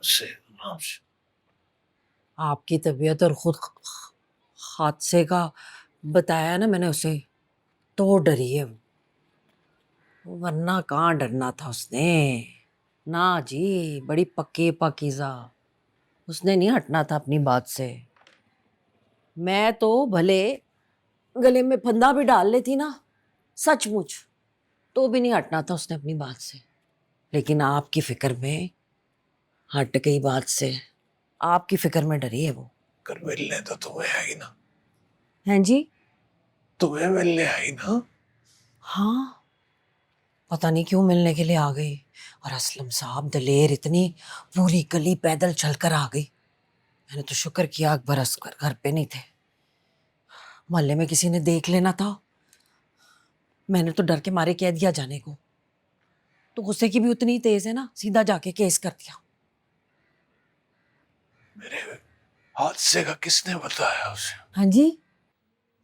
से आराम से। आपकी तबीयत और खुद हादसे का बताया ना मैंने उसे, तो डरी है वो, वरना कहाँ डरना था उसने। ना जी, बड़ी पक्की पाकीज़ा, उसने नहीं हटना था अपनी बात से। मैं तो भले गले में फंदा भी डाल लेती ना, सचमुच, तो भी नहीं हटना था उसने अपनी बात से। लेकिन आपकी फिक्र में हट गई बात से, आपकी फिक्र में डरी है वो। कर मिलने तो तुम्हें आई ना, हैं जी? तुम्हें मिलने आई ना। हाँ, पता नहीं क्यों मिलने के लिए आ गई। और असलम साहब दलेर इतनी, पूरी गली पैदल चलकर आ गई। मैंने तो शुक्र किया अकबर असगर घर पे नहीं थे, मोहल्ले में किसी ने देख लेना था। मैंने तो डर के मारे कह दिया जाने को, तो गुस्से की भी उतनी ही तेज है ना, सीधा जाके केस कर दिया। मेरे हादसे का किसने बताया उसे? हाँ जी?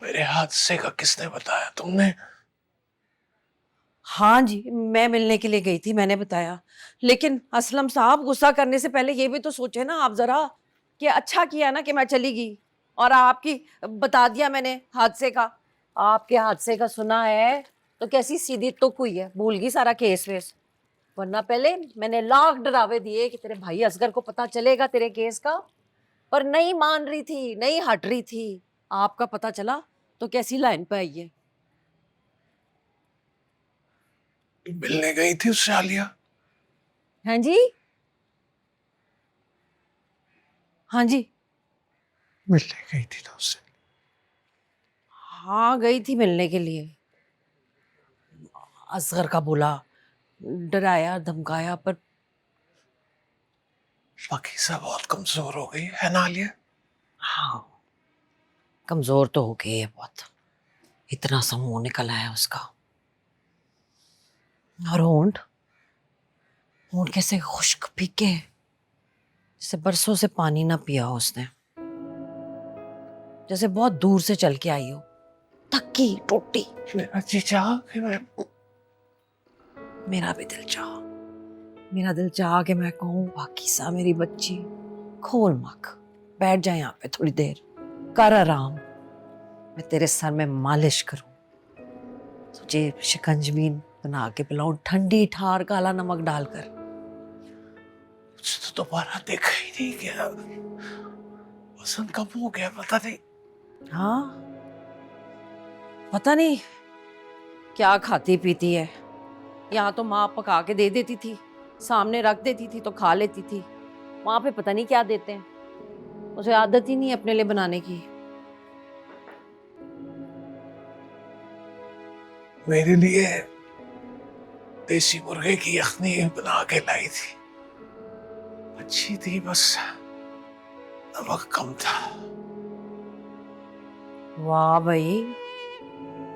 मेरे हादसे का किसने बताया? तुमने? हाँ जी, मैं मिलने के लिए गई थी, मैंने बताया। लेकिन असलम साहब, गुस्सा करने से पहले ये भी तो सोचे ना आप जरा, कि अच्छा किया ना कि मैं चली गई और आपकी बता दिया मैंने हादसे का। आपके हादसे का सुना है तो कैसी सीधी तुक हुई है, भूल गई सारा केस वेस। वरना पहले मैंने लाख डरावे दिए कि तेरे भाई असगर को पता चलेगा तेरे केस का, पर नहीं मान रही थी, नहीं हट रही थी। आपका पता चला तो कैसी लाइन पे आई है। मिलने गई थी उससे आलिया? हाँ जी? हाँ जी। मिलने गई थी ना उससे? हाँ, गई थी मिलने के लिए। असगर का बोला, डराया धमकाया, पर पाकिज़ा बहुत कमजोर हो गई है ना आलिया? हाँ, कमजोर तो हो गई है बहुत। इतना सा मुंह निकल आया उसका। और होंठ, होंठ कैसे खुश्क फीके, जैसे बरसों से पानी ना पिया हो उसने, जैसे बहुत दूर से चल के आई हो, थकी टूटी। मेरा जी चाह कि मैं मेरा भी दिल चाहा, मेरा दिल चाहा कि मैं कहूँ पाकीज़ा मेरी बच्ची, खोल मत, बैठ जाए यहाँ पे थोड़ी देर, कर आराम, मैं तेरे सर में मालिश करूं, तुझे शिकंजवी बना के पिलाऊं, ठंडी ठार काला नमक डालकर। मुझे तो दोबारा देखा ही नहीं गया। पसंद कब हो गया पता नहीं। हाँ, पता नहीं क्या खाती पीती है। यहाँ तो माँ पका के दे देती थी, सामने रख देती थी तो खा लेती थी। वहां पे पता नहीं क्या देते हैं, उसे आदत ही नहीं है अपने लिए बनाने की। मेरे लिए देसी मुर्गे की यखनी बना के लाई थी, अच्छी थी, बस नमक कम था। वाह भाई,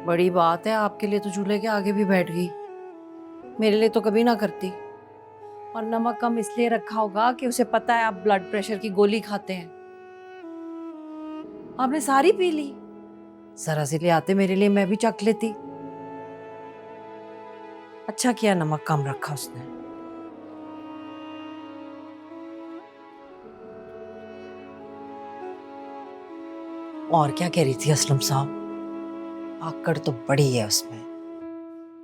बड़ी बात है, आपके लिए तो चूल्हे के आगे भी बैठ गई, मेरे लिए तो कभी ना करती। और नमक कम इसलिए रखा होगा कि उसे पता है आप ब्लड प्रेशर की गोली खाते हैं। आपने सारी पी ली, जरा सी ले आते मेरे लिए, मैं भी चख लेती। अच्छा किया नमक कम रखा उसने। और क्या कह रही थी असलम साहब? आकड़ तो बड़ी है उसमें,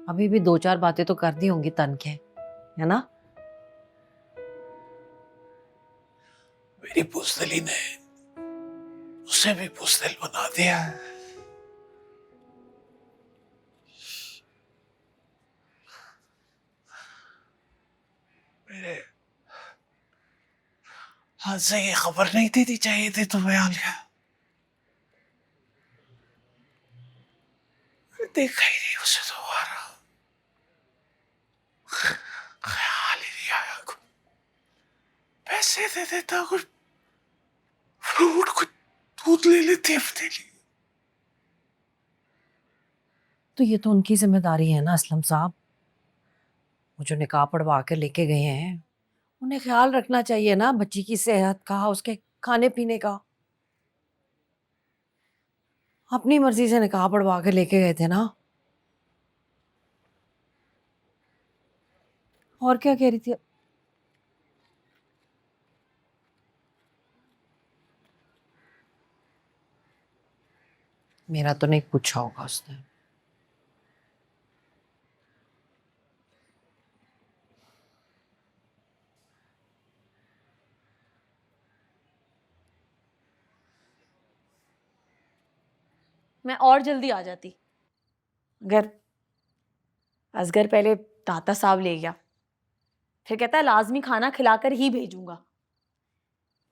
अभी भी दो चार बातें तो कर दी होंगी तन के, है ना? मेरी बुजदिली ने उसे भी बुजदिल बना दिया है। मेरे हाथ से ये खबर नहीं देनी चाहिए थी तुम्हें आलिया। देखा ही नहीं उसे दोबारा, ख्याल ही नहीं आया। कुछ पैसे दे देता, कुछ फ्रूट, कुछ दूध ले लेती अपने लिए। तो ये तो उनकी जिम्मेदारी है ना असलम साहब, वो जो निकाह पढ़वा के लेके गए हैं, उन्हें ख्याल रखना चाहिए ना बच्ची की सेहत का, उसके खाने पीने का। अपनी मर्जी से निकाह पढ़वा के लेके गए थे ना। और क्या कह रही थी? मेरा तो नहीं पूछा होगा उसने। मैं और जल्दी आ जाती अगर असगर पहले दाता साहब ले गया, फिर कहता है लाजमी खाना खिलाकर ही भेजूंगा।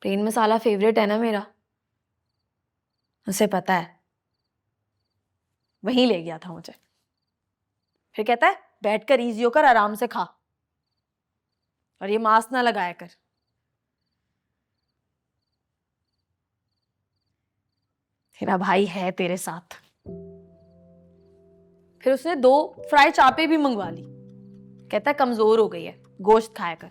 प्लेन मसाला फेवरेट है ना मेरा, उसे पता है। वहीं ले गया था मुझे, फिर कहता है बैठकर इजी होकर आराम से खा और ये मास्क ना लगाया कर। तेरा भाई है तेरे साथ। फिर उसने 2 फ्राई चापे भी मंगवा ली, कहता है कमजोर हो गई है, गोश्त खाया कर।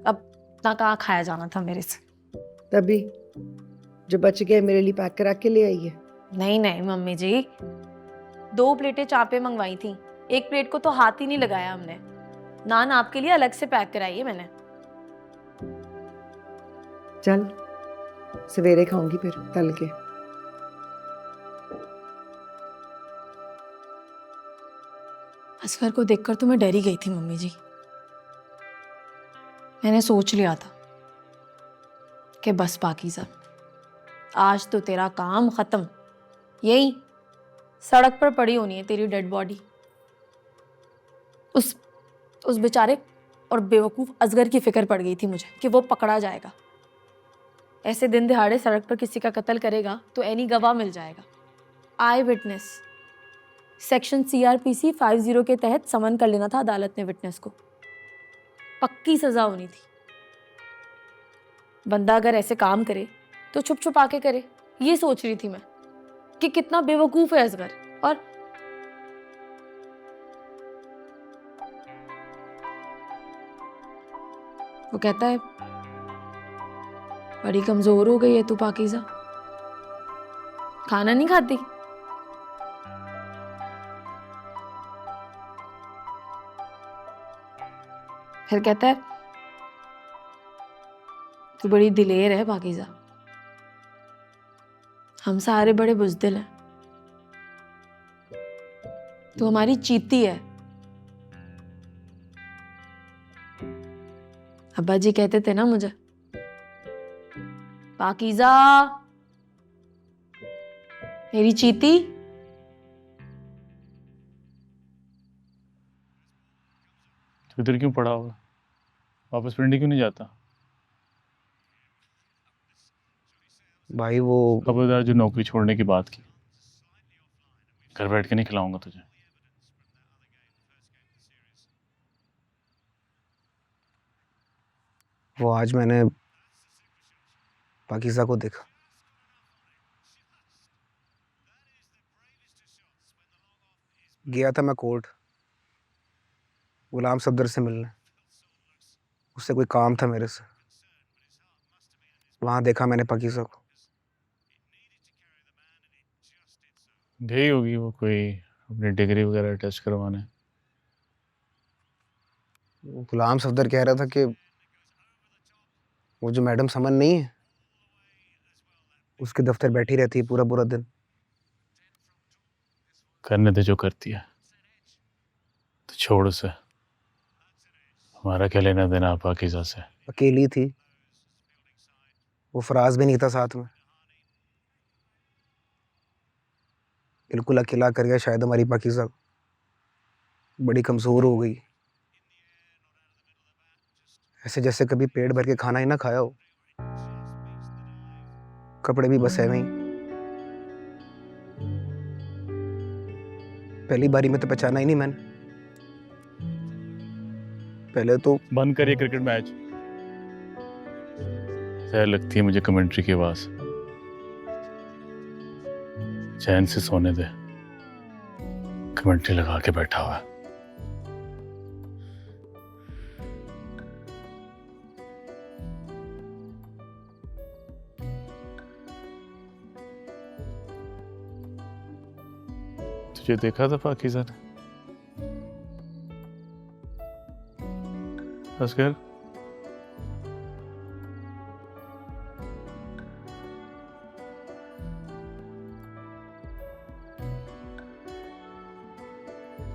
अब इतना कहाँ खाया जाना था मेरे से। तभी जो बच गए मेरे लिए पैक करा के ले आई है। नहीं नहीं मम्मी जी, 2 प्लेटें चापे मंगवाई थी, 1 प्लेट को तो हाथ ही नहीं लगाया हमने। नान आपके लिए अलग से पैक कराई है मैंने। चल सवेरे खाऊंगी फिर तल के। असगर को देखकर तो मैं डर ही गई थी मम्मी जी। मैंने सोच लिया था कि बस पाकीज़ा, आज तो तेरा काम खत्म। यही सड़क पर पड़ी होनी है तेरी डेड बॉडी। उस बेचारे और बेवकूफ असगर की फिक्र पड़ गई थी मुझे कि वो पकड़ा जाएगा। ऐसे दिन दिहाड़े सड़क पर किसी का कत्ल करेगा तो एनी गवाह मिल जाएगा। आई विटनेस सेक्शन CRPC 50 के तहत समन कर लेना था अदालत ने विटनेस को। पक्की सजा होनी थी। बंदा अगर ऐसे काम करे तो छुप छुपा के करे, ये सोच रही थी मैं कि कितना बेवकूफ है असगर। और वो कहता है बड़ी कमजोर हो गई है तू पाकीज़ा, खाना नहीं खाती। फिर कहता है तू बड़ी दिलेर है पाकीज़ा, हम सारे बड़े बुज़दिल हैं, तू हमारी चीती है। अब्बा जी कहते थे ना मुझे, पाकीज़ा मेरी चीती। तो इधर क्यों पड़ा हुआ? वापस पिंडी क्यों नहीं जाता? भाई वो खबरदार जो नौकरी छोड़ने की बात की, घर बैठ के नहीं खिलाऊंगा तुझे। वो आज मैंने पाकीज़ा को देखा। गया था मैं कोर्ट गुलाम सफदर से मिलने, उससे कोई काम था मेरे से। वहां देखा मैंने पाकीज़ा को। गई होगी वो कोई अपनी डिग्री वगैरह टेस्ट करवाने। गुलाम सफदर कह रहा था कि वो जो मैडम समन नहीं है, उसके दफ्तर बैठी रहती है पूरा पूरा दिन। करने दे जो करती है, तो छोड़ उसे। हमारा क्या लेना देना पाकीज़ा से। अकेली थी, वो फराज भी नहीं था साथ में। बिल्कुल अकेला कर गया शायद हमारी पाकीज़ा को। बड़ी कमज़ोर हो गई, ऐसे जैसे कभी पेट भर के खाना ही ना खाया हो। कपड़े भी बस ऐਵੇਂ ही। पहली बारी में तो पहचाना ही नहीं मैंने। पहले तो बंद करिए क्रिकेट मैच। जहर लगती है मुझे कमेंट्री की आवाज। चैन से सोने दे, कमेंट्री लगा के बैठा हुआ है। तुझे देखा था पाकीज़ा ने? असगर